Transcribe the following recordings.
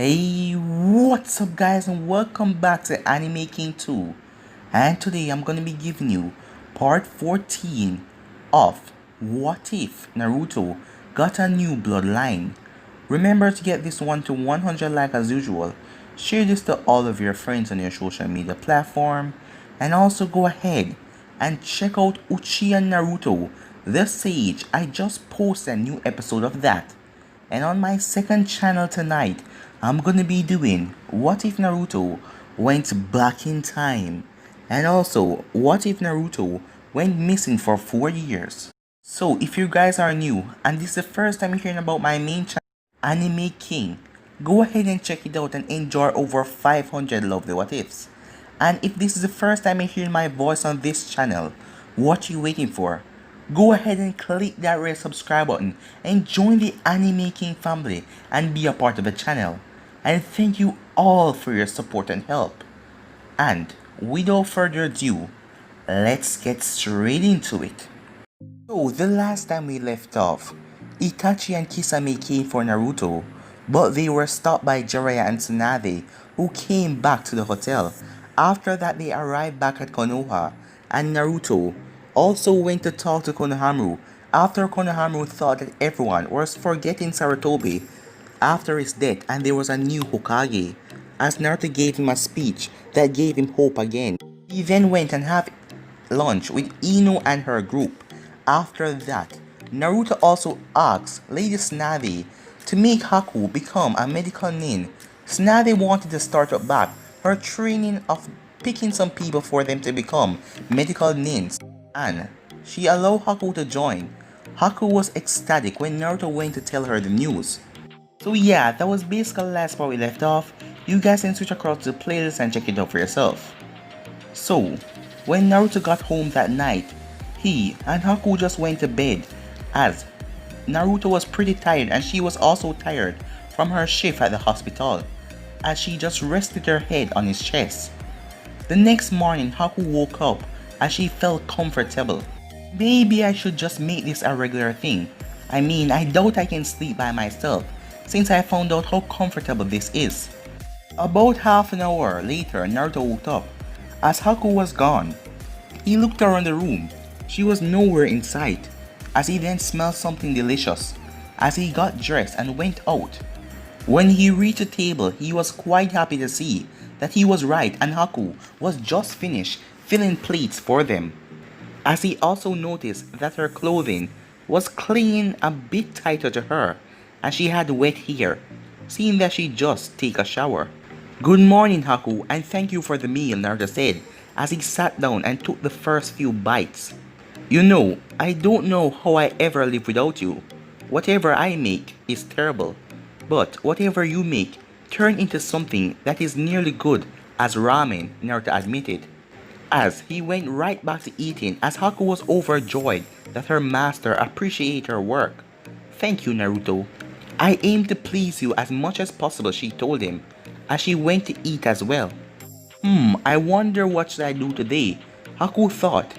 Hey, what's up guys and welcome back to Anime King 2. And today I'm gonna be giving you part 14 of What If Naruto Got a New Bloodline. Remember to get this one to 100 like as usual. Share this to all of your friends on your social media platform. And also go ahead and check out Uchiha Naruto the Sage. I just posted a new episode of that. And on my second channel tonight, I'm gonna be doing What If Naruto Went Back in Time, and also What If Naruto went missing for 4 years. So if you guys are new and this is the first time you're hearing about my main channel, Anime King, go ahead and check it out and enjoy over 500 lovely what ifs. And if this is the first time you're hearing my voice on this channel, what you waiting for? Go ahead and click that red subscribe button and join the Anime King family and be a part of the channel. And thank you all for your support and help. And without further ado, let's get straight into it. So the last time we left off, Itachi and Kisame came for Naruto, but they were stopped by Jiraiya and Tsunade, who came back to the hotel. After that they arrived back at Konoha, and Naruto also went to talk to Konohamaru after Konohamaru thought that everyone was forgetting Sarutobi after his death and there was a new Hokage, as Naruto gave him a speech that gave him hope again. He then went and had lunch with Ino and her group. After that, Naruto also asked Lady Tsunade to make Haku become a medical nin. Tsunade wanted to start up back her training of picking some people for them to become medical nins, and she allowed Haku to join. Haku was ecstatic when Naruto went to tell her the news. So yeah, that was basically the last part we left off. You guys can switch across to the playlist and check it out for yourself. So, when Naruto got home that night, he and Haku just went to bed, as Naruto was pretty tired and she was also tired from her shift at the hospital, as she just rested her head on his chest. The next morning, Haku woke up as she felt comfortable. Maybe I should just make this a regular thing. I mean, I doubt I can sleep by myself since I found out how comfortable this is. About half an hour later, Naruto woke up as Haku was gone. He looked around the room. She was nowhere in sight, as he then smelled something delicious as he got dressed and went out. When he reached the table, he was quite happy to see that he was right and Haku was just finished filling plates for them, as he also noticed that her clothing was clinging a bit tighter to her and she had wet hair, seeing that she just take a shower. Good morning, Haku, and thank you for the meal, Naruto said as he sat down and took the first few bites. You know, I don't know how I ever live without you. Whatever I make is terrible, but whatever you make turn into something that is nearly good as ramen, Naruto admitted, as he went right back to eating as Haku was overjoyed that her master appreciated her work. Thank you, Naruto. I aim to please you as much as possible, she told him, as she went to eat as well. I wonder what should I do today, Haku thought.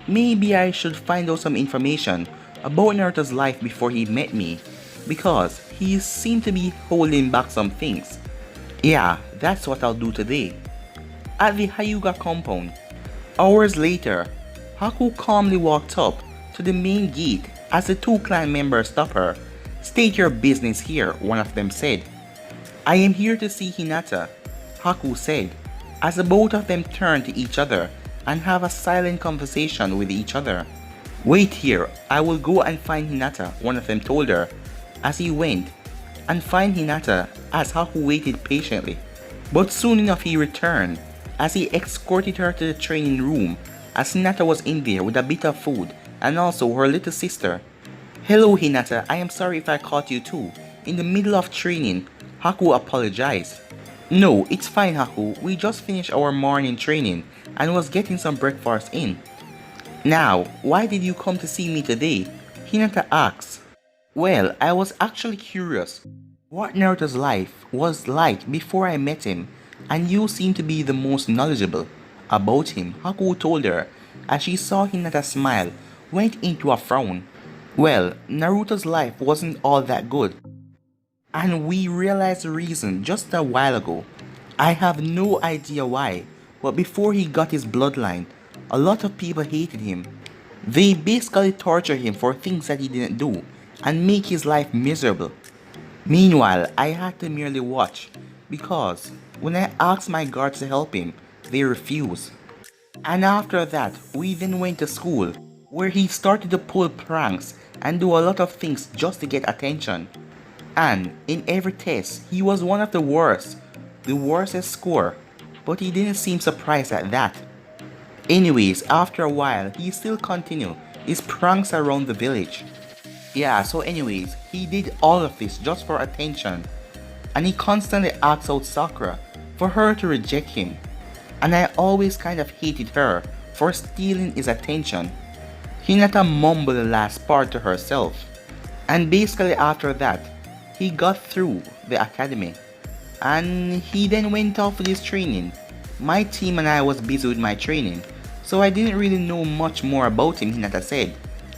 Maybe I should find out some information about Naruto's life before he met me, because he seemed to be holding back some things. Yeah, that's what I'll do today. At the Hyuga compound, hours later, Haku calmly walked up to the main gate as the two clan members stopped her. State your business here, one of them said. I am here to see Hinata, Haku said, as the both of them turned to each other and have a silent conversation with each other. Wait here, I will go and find Hinata, one of them told her, as he went and find Hinata as Haku waited patiently. But soon enough he returned as he escorted her to the training room, as Hinata was in there with a bit of food and also her little sister. Hello Hinata, I am sorry if I caught you too in the middle of training, Haku apologized. No, it's fine Haku, we just finished our morning training and was getting some breakfast in. Now, why did you come to see me today? Hinata asked. Well, I was actually curious what Naruto's life was like before I met him, and you seem to be the most knowledgeable about him, Haku told her, as she saw Hinata smile went into a frown. Well, Naruto's life wasn't all that good. And we realized the reason just a while ago. I have no idea why, but before he got his bloodline, a lot of people hated him. They basically torture him for things that he didn't do and make his life miserable. Meanwhile, I had to merely watch because when I asked my guards to help him, they refused. And after that, we then went to school where he started to pull pranks and do a lot of things just to get attention. And in every test, he was one of the worstest score, but he didn't seem surprised at that. Anyways, after a while, he still continued his pranks around the village. Yeah, so anyways, he did all of this just for attention. And he constantly asked out Sakura for her to reject him. And I always kind of hated her for stealing his attention. Hinata mumbled the last part to herself. And basically after that, he got through the academy. And he then went off with his training. My team and I was busy with my training, so I didn't really know much more about him, Hinata said,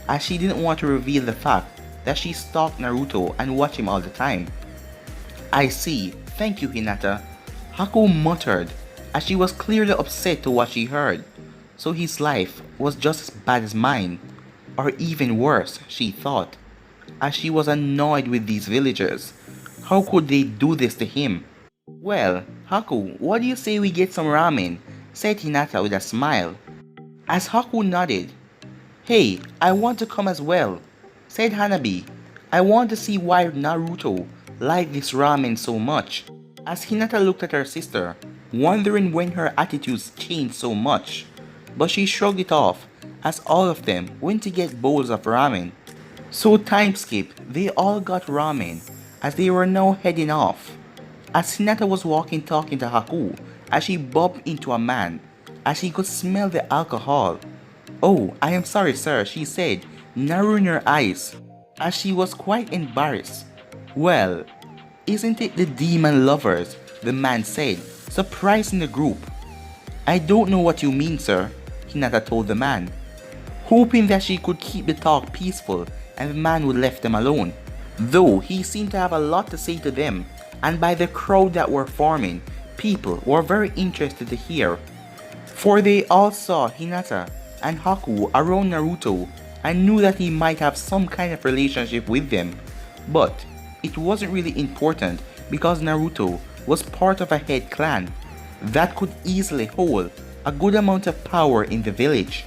as she didn't want to reveal the fact that she stalked Naruto and watched him all the time. I see, thank you Hinata, Haku muttered, as she was clearly upset to what she heard. So his life was just as bad as mine, or even worse, she thought, as she was annoyed with these villagers. How could they do this to him? Well, Haku, what do you say we get some ramen? Said Hinata with a smile. As Haku nodded, hey, I want to come as well, said Hanabi. I want to see why Naruto liked this ramen so much. As Hinata looked at her sister, wondering when her attitudes changed so much, but she shrugged it off as all of them went to get bowls of ramen. So time skip, they all got ramen as they were now heading off. As Hinata was walking talking to Haku as she bumped into a man as she could smell the alcohol. Oh, I am sorry sir, she said, narrowing her eyes as she was quite embarrassed. Well, isn't it the demon lovers? The man said, surprising the group. I don't know what you mean sir, Hinata told the man, hoping that she could keep the talk peaceful and the man would left them alone. Though he seemed to have a lot to say to them, and by the crowd that were forming, people were very interested to hear. For they all saw Hinata and Haku around Naruto and knew that he might have some kind of relationship with them. But it wasn't really important because Naruto was part of a head clan that could easily hold a good amount of power in the village.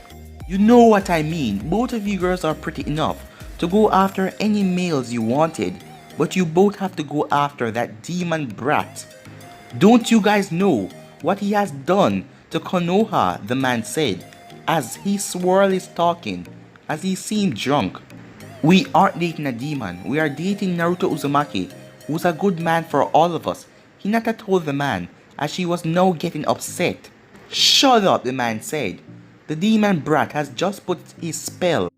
You know what I mean, both of you girls are pretty enough to go after any males you wanted, but you both have to go after that demon brat. Don't you guys know what he has done to Konoha, the man said, as he swirled his talking, as he seemed drunk. We aren't dating a demon, we are dating Naruto Uzumaki, who's a good man for all of us, Hinata told the man, as she was now getting upset. Shut up, the man said. The demon brat has just put his spell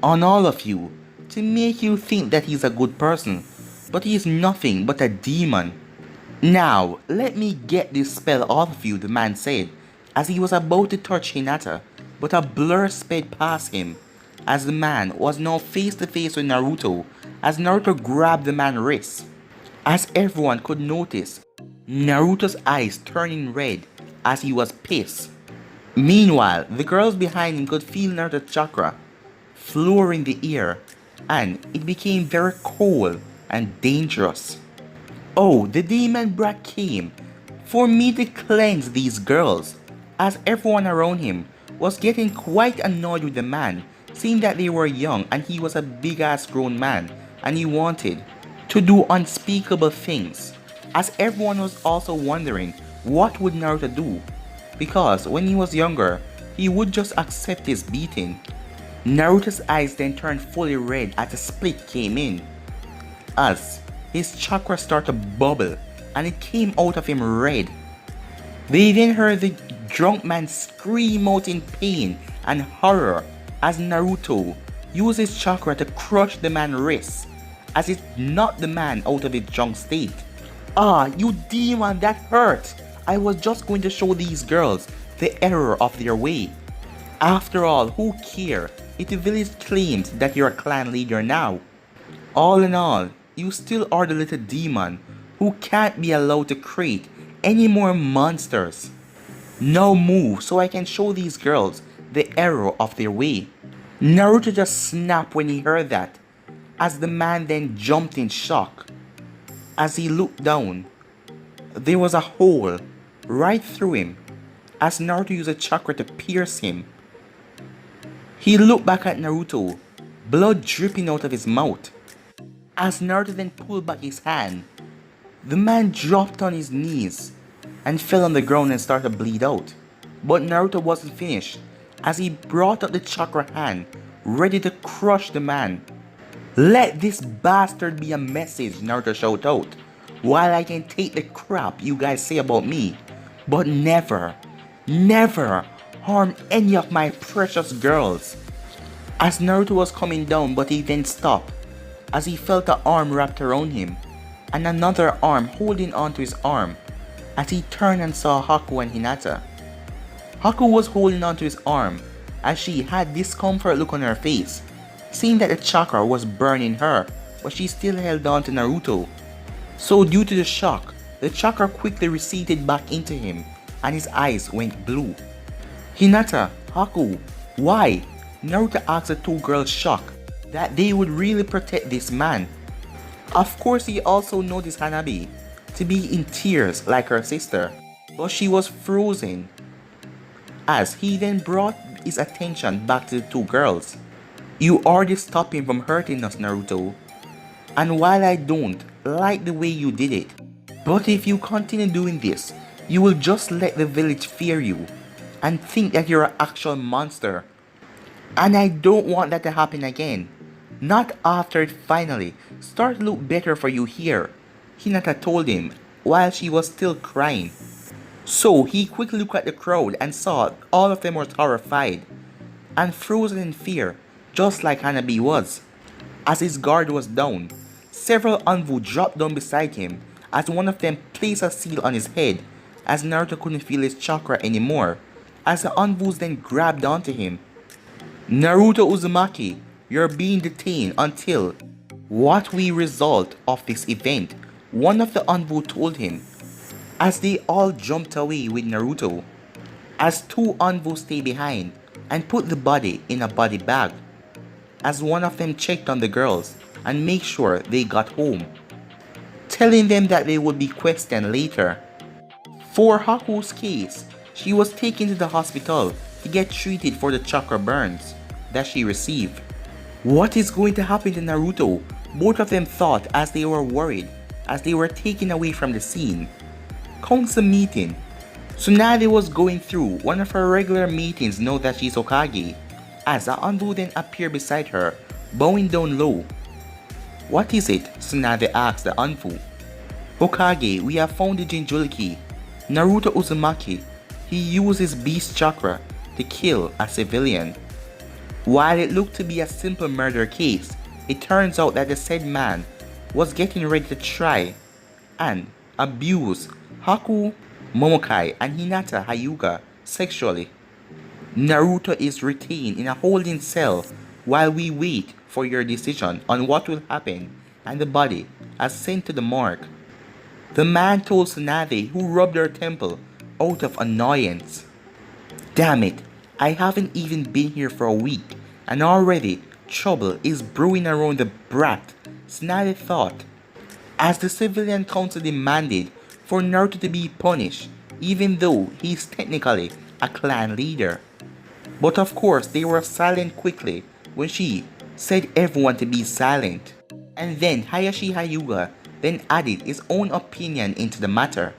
on all of you to make you think that he's a good person, but he is nothing but a demon. Now, let me get this spell off of you, the man said, as he was about to touch Hinata, but a blur sped past him, as the man was now face to face with Naruto, as Naruto grabbed the man's wrist. As everyone could notice, Naruto's eyes turning red as he was pissed. Meanwhile, the girls behind him could feel Naruto's chakra flooring the air, and it became very cold and dangerous. Oh, the demon brat came for me to cleanse these girls, as everyone around him was getting quite annoyed with the man, seeing that they were young and he was a big ass grown man and he wanted to do unspeakable things, as everyone was also wondering what would Naruto do, because when he was younger, he would just accept his beating. Naruto's eyes then turned fully red as a split came in, as his chakra started to bubble and it came out of him red. They then heard the drunk man scream out in pain and horror as Naruto used his chakra to crush the man's wrist as it knocked the man out of his drunk state. Ah, you demon, that hurt! I was just going to show these girls the error of their way. After all, who cares if the village claims that you're a clan leader now? All in all, you still are the little demon who can't be allowed to create any more monsters. Now move so I can show these girls the error of their way. Naruto just snapped when he heard that, as the man then jumped in shock. As he looked down, there was a hole right through him, as Naruto used a chakra to pierce him. He looked back at Naruto, blood dripping out of his mouth. As Naruto then pulled back his hand, the man dropped on his knees and fell on the ground and started to bleed out. But Naruto wasn't finished, as he brought up the chakra hand, ready to crush the man. Let this bastard be a message, Naruto shouted out. While I can take the crap you guys say about me, but never, never harm any of my precious girls. As Naruto was coming down, but he then stopped, as he felt an arm wrapped around him, and another arm holding onto his arm, as he turned and saw Haku and Hinata. Haku was holding onto his arm, as she had discomfort look on her face, seeing that the chakra was burning her, but she still held on to Naruto. So due to the shock, the chakra quickly receded back into him, and his eyes went blue. Hinata, Haku, why? Naruto asked the two girls shocked that they would really protect this man. Of course, he also noticed Hanabi to be in tears like her sister, but she was frozen, as he then brought his attention back to the two girls. You already stopped him from hurting us, Naruto, and while I don't like the way you did it, but if you continue doing this, you will just let the village fear you and think that you're an actual monster. And I don't want that to happen again. Not after it finally started to look better for you here, Hinata told him while she was still crying. So he quickly looked at the crowd and saw all of them were horrified and frozen in fear, just like Hanabi was. As his guard was down, several Anbu dropped down beside him, as one of them placed a seal on his head, as Naruto couldn't feel his chakra anymore, as the Anbus then grabbed onto him. Naruto Uzumaki, you're being detained until what we result of this event, one of the Anbu told him, as they all jumped away with Naruto, as two Anbu stayed behind and put the body in a body bag, as one of them checked on the girls and made sure they got home, telling them that they would be questioned later. For Haku's case, she was taken to the hospital to get treated for the chakra burns that she received. What is going to happen to Naruto? Both of them thought as they were worried as they were taken away from the scene. Council meeting. Tsunade was going through one of her regular meetings now that she's Hokage, as a Anbu then appeared beside her, bowing down low. What is it? Tsunade asked the Anbu. Hokage, we have found the Jinchuriki. Naruto Uzumaki, he used his beast chakra to kill a civilian. While it looked to be a simple murder case, it turns out that the said man was getting ready to try and abuse Haku, Momokai, and Hinata Hyuga sexually. Naruto is retained in a holding cell while we wait for your decision on what will happen, and the body is sent to the morgue. The man told Tsunade, who rubbed her temple out of annoyance. Damn it, I haven't even been here for a week, and already trouble is brewing around the brat, Tsunade thought, as the civilian council demanded for Naruto to be punished, even though he is technically a clan leader. But of course, they were silent quickly when she said everyone to be silent. And then Hayashi Hyuga then added his own opinion into the matter.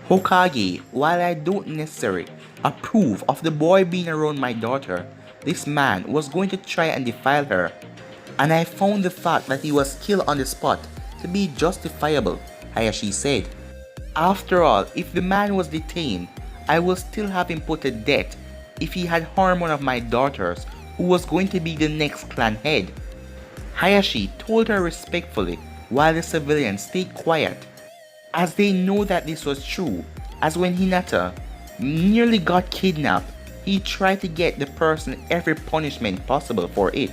Hokage, while I don't necessarily approve of the boy being around my daughter, this man was going to try and defile her, and I found the fact that he was killed on the spot to be justifiable, Hayashi said. After all, if the man was detained, I will still have him put to death if he had harmed one of my daughters who was going to be the next clan head. Hayashi told her respectfully while the civilians stayed quiet, as they know that this was true, as when Hinata nearly got kidnapped, he tried to get the person every punishment possible for it.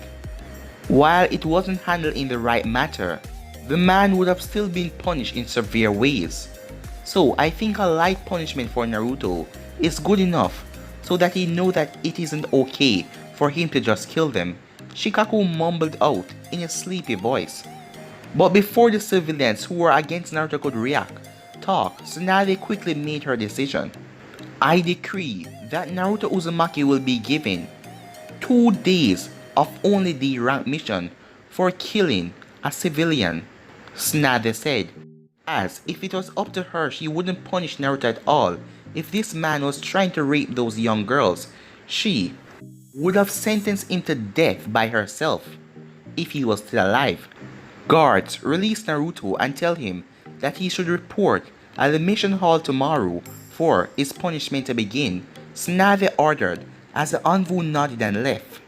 While it wasn't handled in the right manner, the man would have still been punished in severe ways. So I think a light punishment for Naruto is good enough so that he know that it isn't okay for him to just kill them, Shikaku mumbled out in a sleepy voice. But before the civilians who were against Naruto could talk, Tsunade quickly made her decision. I decree that Naruto Uzumaki will be given 2 days of only the rank mission for killing a civilian, Tsunade said. As if it was up to her, she wouldn't punish Naruto at all if this man was trying to rape those young girls. She would have sentenced him to death by herself if he was still alive. Guards release Naruto and tell him that he should report at the mission hall tomorrow for his punishment to begin. Tsunade ordered as the envoy nodded and left.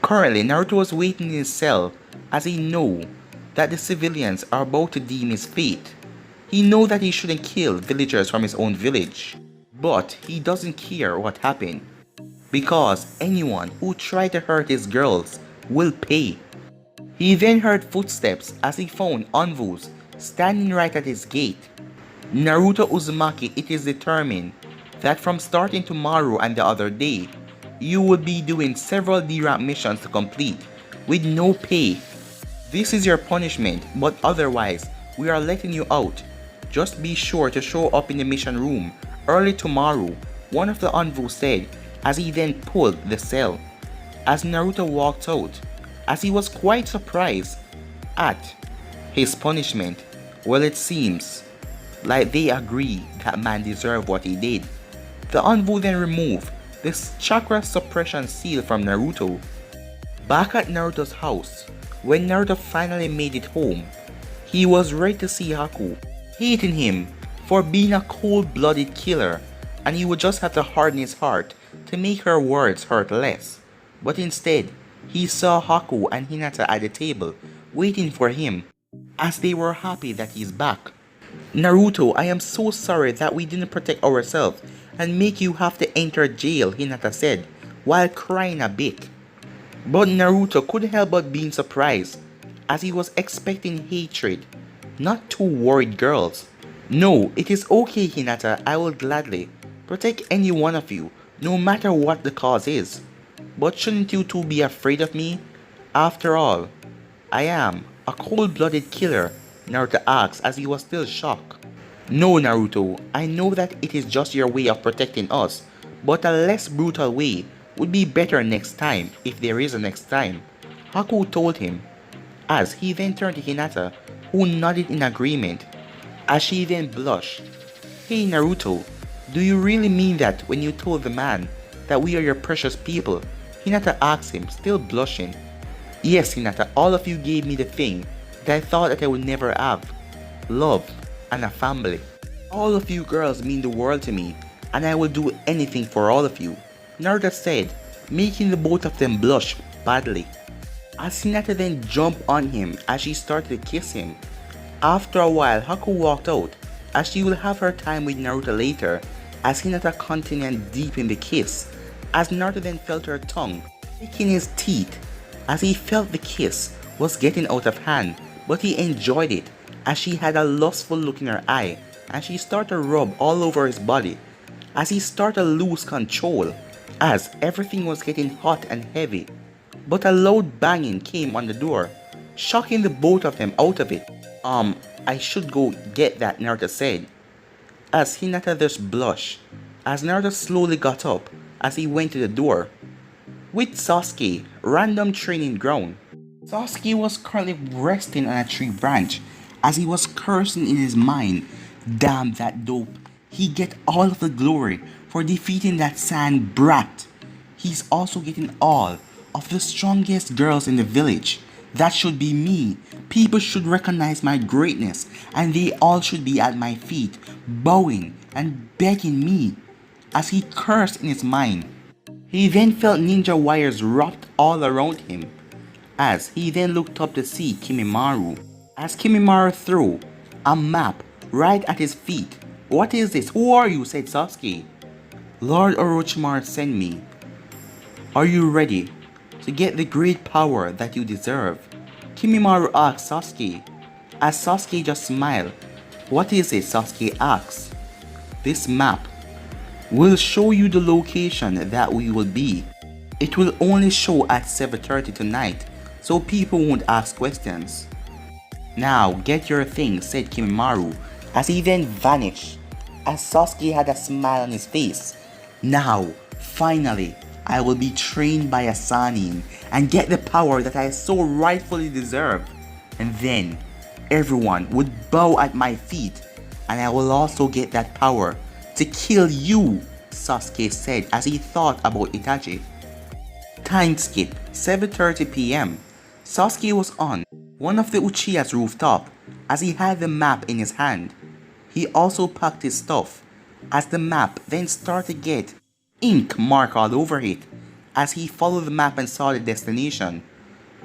Currently, Naruto was waiting in his cell as he knew that the civilians are about to deem his fate. He knows that he shouldn't kill villagers from his own village, but he doesn't care what happened because anyone who tried to hurt his girls will pay. He then heard footsteps as he found envoys standing right at his gate. Naruto Uzumaki, it is determined that from starting tomorrow and the other day, you will be doing several D-rank missions to complete with no pay. This is your punishment, but otherwise, we are letting you out. Just be sure to show up in the mission room early tomorrow, one of the envoys said as he then pulled the cell. As Naruto walked out, as he was quite surprised at his punishment, well, it seems like they agree that man deserved what he did. The envoy then removed this chakra suppression seal from Naruto. Back at Naruto's house, when Naruto finally made it home, he was ready to see Haku, hating him for being a cold-blooded killer, and he would just have to harden his heart to make her words hurt less. But instead, he saw Haku and Hinata at the table, waiting for him, as they were happy that he's back. Naruto, I am so sorry that we didn't protect ourselves and make you have to enter jail, Hinata said, while crying a bit. But Naruto couldn't help but being surprised, as he was expecting hatred, not 2 worried girls. No, it is okay, Hinata, I will gladly protect any one of you, no matter what the cause is. But shouldn't you two be afraid of me? After all, I am a cold-blooded killer, Naruto asked as he was still shocked. No, Naruto, I know that it is just your way of protecting us, but a less brutal way would be better next time, if there is a next time, Haku told him, as he then turned to Hinata, who nodded in agreement, as she then blushed. Hey Naruto, do you really mean that when you told the man that we are your precious people? Hinata asked him, still blushing. Yes, Hinata, all of you gave me the thing that I thought that I would never have. Love and a family. All of you girls mean the world to me, and I will do anything for all of you, Naruto said, making the both of them blush badly. As Hinata then jumped on him as she started to kiss him. After a while, Haku walked out as she will have her time with Naruto later, as Hinata continued deep in the kiss, as Naruto then felt her tongue licking his teeth as he felt the kiss was getting out of hand, but he enjoyed it as she had a lustful look in her eye and she started to rub all over his body as he started to lose control as everything was getting hot and heavy. But a loud banging came on the door, shocking the both of them out of it. I should go get that, Naruto said, as Hinata just blushed, as Naruto slowly got up as he went to the door. With Sasuke, random training ground. Sasuke was currently resting on a tree branch as he was cursing in his mind. Damn that dope, he get all of the glory for defeating that sand brat. He's also getting all of the strongest girls in the village. That should be me. People should recognize my greatness and they all should be at my feet, bowing and begging me, as he cursed in his mind. He then felt ninja wires wrapped all around him, as he then looked up to see Kimimaru, as Kimimaru threw a map right at his feet. What is this? Who are you? Said Sasuke. Lord Orochimaru sent me. Are you ready to get the great power that you deserve? Kimimaru asked Sasuke. as Sasuke just smiled. What is it? Sasuke asks. This map will show you the location that we will be. It will only show at 7:30 tonight, so people won't ask questions. Now get your things, said Kimimaru, as he then vanished, as Sasuke had a smile on his face. Now, finally, I will be trained by a Sanin and get the power that I so rightfully deserve. And then, everyone would bow at my feet, and I will also get that power to kill you, Sasuke said as he thought about Itachi. Time skip, 7:30 p.m. Sasuke was on one of the Uchiha's rooftop as he had the map in his hand. He also packed his stuff as the map then started to get ink mark all over it as he followed the map and saw the destination.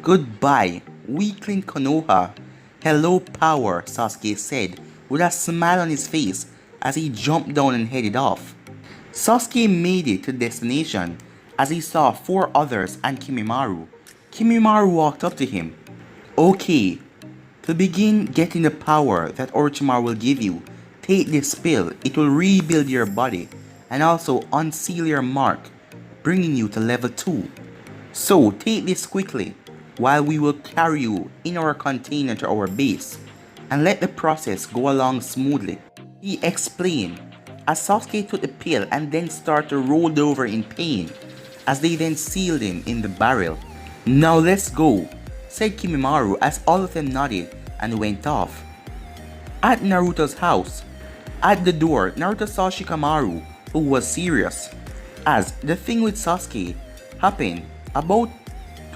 Goodbye, weakling Konoha. Hello power, Sasuke said with a smile on his face as he jumped down and headed off. Sasuke made it to the destination as he saw 4 others and Kimimaru. Kimimaru walked up to him. Okay, to begin getting the power that Orochimaru will give you, take this pill. It will rebuild your body and also unseal your mark, bringing you to level 2. So take this quickly while we will carry you in our container to our base and let the process go along smoothly, he explained as Sasuke took the pill and then started to roll over in pain as they then sealed him in the barrel. Now let's go, said Kimimaru as all of them nodded and went off. At Naruto's house, at the door, Naruto saw Shikamaru, who was serious, as the thing with Sasuke happened about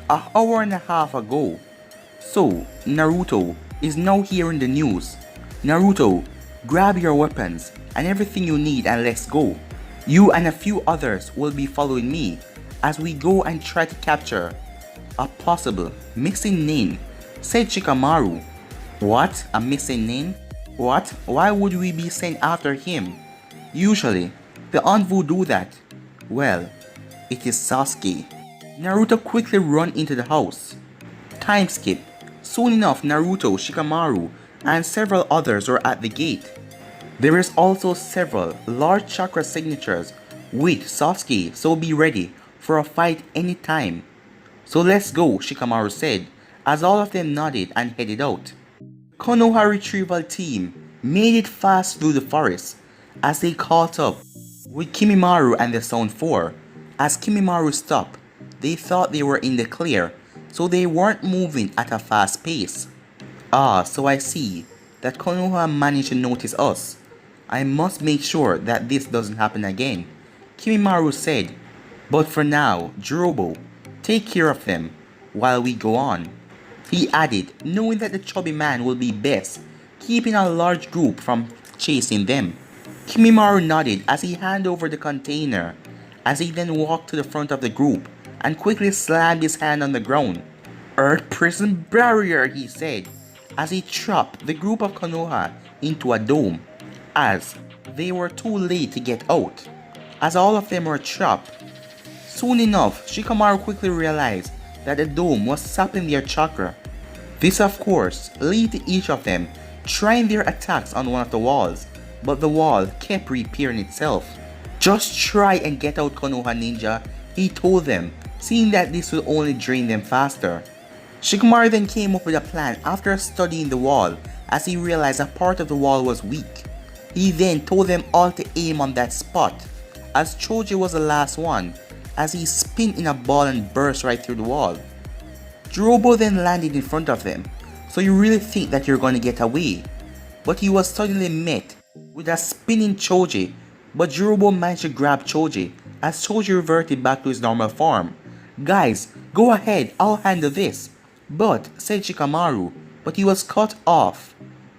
an hour and a half ago. So Naruto is now hearing the news. Naruto, grab your weapons and everything you need and let's go. You and a few others will be following me as we go and try to capture a possible missing nin, said Shikamaru. What? A missing nin? What? Why would we be sent after him? Usually, the Anvu do that. Well, it is Sasuke. Naruto quickly run into the house. Time skip. Soon enough, Naruto, Shikamaru, and several others were at the gate. There is also several large chakra signatures with Sasuke, so be ready for a fight anytime. So let's go, Shikamaru said, as all of them nodded and headed out. Konoha Retrieval team made it fast through the forest as they caught up with Kimimaru and the Sound 4. As Kimimaru stopped, they thought they were in the clear, so they weren't moving at a fast pace. Ah, so I see that Konoha managed to notice us. I must make sure that this doesn't happen again, Kimimaru said. But for now, Jirobo, take care of them while we go on, he added, knowing that the chubby man will be best keeping a large group from chasing them. Kimimaru nodded as he handed over the container, as he then walked to the front of the group and quickly slammed his hand on the ground. Earth Prison Barrier, he said, as he trapped the group of Konoha into a dome, as they were too late to get out. As all of them were trapped, soon enough, Shikamaru quickly realized that the dome was sapping their chakra. This of course led to each of them trying their attacks on one of the walls, but the wall kept repairing itself. Just try and get out, Konoha ninja, he told them, seeing that this will only drain them faster. Shikamaru then came up with a plan after studying the wall as he realized a part of the wall was weak. He then told them all to aim on that spot, as Choji was the last one, as he spun in a ball and burst right through the wall. Jirobo then landed in front of them. So you really think that you're going to get away? But he was suddenly met with a spinning Choji, but Jirobo managed to grab Choji as Choji reverted back to his normal form. Guys, go ahead, I'll handle this. But, said Shikamaru, but he was cut off.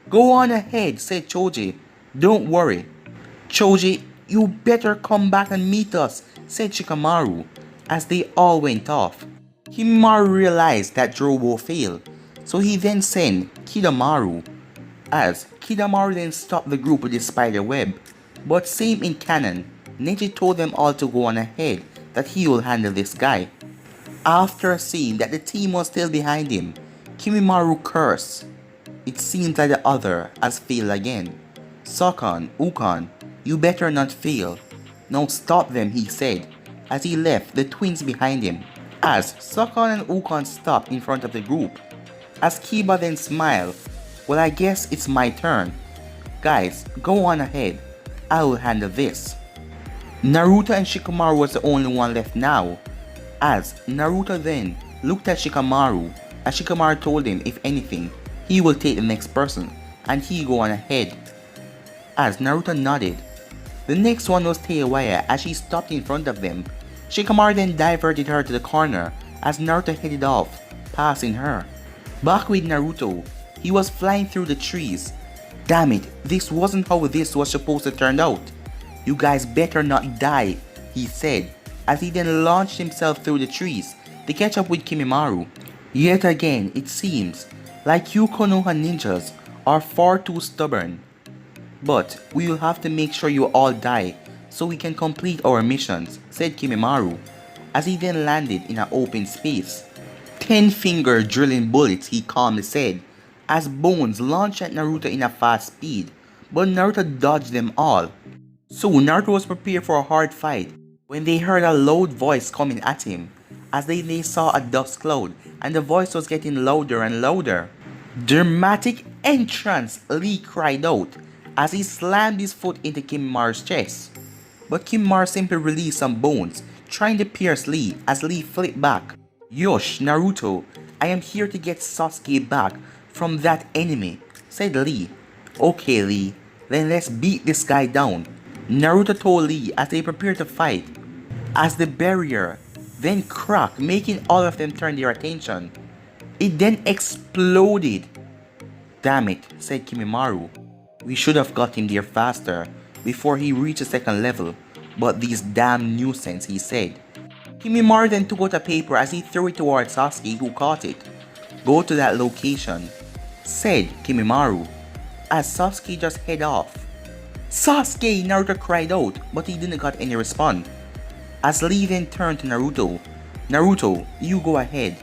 Go on ahead, said Choji. Don't worry. Choji, you better come back and meet us, said Shikamaru, as they all went off. Kimimaru realized that Jirobo failed, so he then sent Kidamaru, as Kidamaru then stopped the group with the spider web. But same in canon, Neji told them all to go on ahead, that he will handle this guy. After seeing that the team was still behind him, Kimimaru cursed. It seems like the other has failed again. Sokon, Ukon, you better not fail. Now stop them, he said, as he left the twins behind him. As Sokon and Ukon stopped in front of the group, as Kiba then smiled, well, I guess it's my turn. Guys, go on ahead. I will handle this. Naruto and Shikamaru was the only one left now, as Naruto then looked at Shikamaru, as Shikamaru told him if anything, he will take the next person, and he go on ahead. As Naruto nodded. The next one was Teiwaya as she stopped in front of them. Shikamaru then diverted her to the corner as Naruto headed off, passing her. Back with Naruto, he was flying through the trees. Damn it, this wasn't how this was supposed to turn out. You guys better not die, he said, as he then launched himself through the trees to catch up with Kimimaru. Yet again, it seems like you Konoha ninjas are far too stubborn. But we will have to make sure you all die so we can complete our missions, said Kimimaru, as he then landed in an open space. 10-finger drilling bullets, he calmly said, as bones launched at Naruto in a fast speed, but Naruto dodged them all. So Naruto was prepared for a hard fight when they heard a loud voice coming at him, as they saw a dust cloud and the voice was getting louder and louder. Dramatic entrance, Lee cried out as he slammed his foot into Kimimaru's chest. But Kimimaru simply released some bones, trying to pierce Lee as Lee flipped back. Yosh, Naruto, I am here to get Sasuke back from that enemy, said Lee. Okay Lee, then let's beat this guy down, Naruto told Lee as they prepared to fight. As the barrier then cracked, making all of them turn their attention, it then exploded. Damn it, said Kimimaru. We should have got him there faster before he reached the second level, but these damn nuisance, he said. Kimimaru then took out a paper as he threw it towards Sasuke, who caught it. Go to that location, said Kimimaru, as Sasuke just head off. Sasuke, Naruto cried out, but he didn't got any response. As Lee then turned to Naruto, Naruto, you go ahead.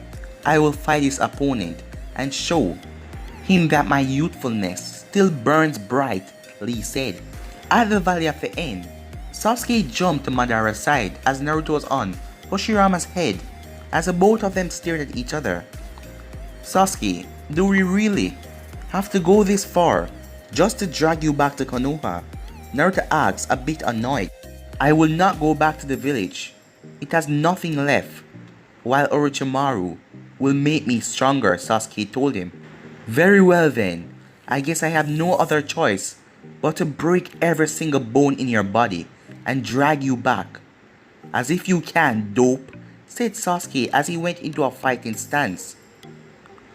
I will fight his opponent and show him that my youthfulness still burns bright, Lee said. At the valley of the end, Sasuke jumped to Madara's side as Naruto was on Hoshirama's head as the both of them stared at each other. Sasuke, do we really have to go this far just to drag you back to Konoha? Naruto asks, a bit annoyed. I will not go back to the village. It has nothing left, while Orochimaru will make me stronger, Sasuke told him. Very well then, I guess I have no other choice but to break every single bone in your body and drag you back. As if you can, dope, said Sasuke as he went into a fighting stance.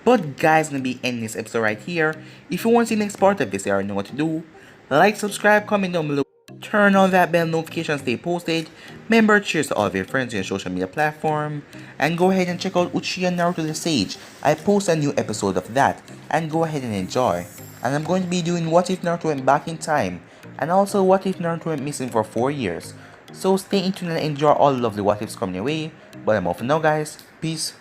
But guys, I'm gonna be ending this episode right here. If you want to see the next part of this, you already know what to do. Like, subscribe, comment down below, turn on that bell notification, stay posted. Remember, cheers to all of your friends on your social media platform. And go ahead and check out Uchiha Naruto the Sage. I post a new episode of that. And go ahead and enjoy. And I'm going to be doing What If Naruto Went Back in Time. And also What If Naruto went missing for 4 years. So stay tuned and enjoy all the lovely what ifs coming your way. But I'm off for now guys. Peace.